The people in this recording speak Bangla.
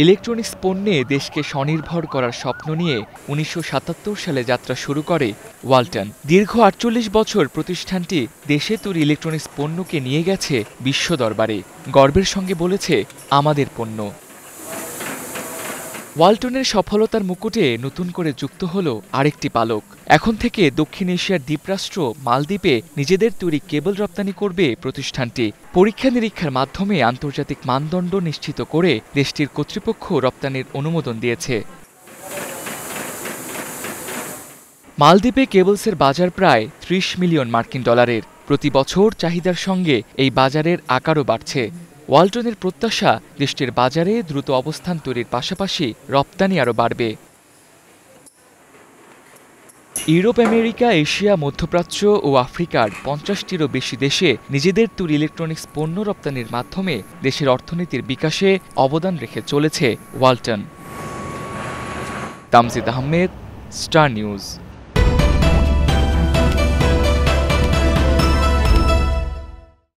ইলেকট্রনিক্স পণ্যে দেশকে স্বনির্ভর করার স্বপ্ন নিয়ে ১৯৭৭ সালে যাত্রা শুরু করে ওয়ালটন। দীর্ঘ ৪৮ বছর প্রতিষ্ঠানটি দেশে তৈরি ইলেকট্রনিক্স পণ্যকে নিয়ে গেছে বিশ্ব দরবারে। গর্বের সঙ্গে বলেছে, আমাদের পণ্য। ওয়ালটনের সফলতার মুকুটে নতুন করে যুক্ত হল আরেকটি পালক। এখন থেকে দক্ষিণ এশিয়ার দ্বীপরাষ্ট্র মালদ্বীপে নিজেদের তৈরি কেবল রপ্তানি করবে প্রতিষ্ঠানটি। পরীক্ষা নিরীক্ষার মাধ্যমে আন্তর্জাতিক মানদণ্ড নিশ্চিত করে দেশটির কর্তৃপক্ষ রপ্তানির অনুমোদন দিয়েছে। মালদ্বীপে কেবলসের বাজার প্রায় ৩০ মিলিয়ন মার্কিন ডলারের। প্রতি বছর চাহিদার সঙ্গে এই বাজারের আকারও বাড়ছে। ওয়ালটনের প্রত্যাশা, দেশটির বাজারে দ্রুত অবস্থান তৈরির পাশাপাশি রপ্তানি আরও বাড়বে। ইউরোপ, আমেরিকা, এশিয়া, মধ্যপ্রাচ্য ও আফ্রিকার ৫০টিরও বেশি দেশে নিজেদের তৈরি ইলেকট্রনিক্স পণ্য রপ্তানির মাধ্যমে দেশের অর্থনীতির বিকাশে অবদান রেখে চলেছে ওয়ালটন। Tamjid Ahmed, star news.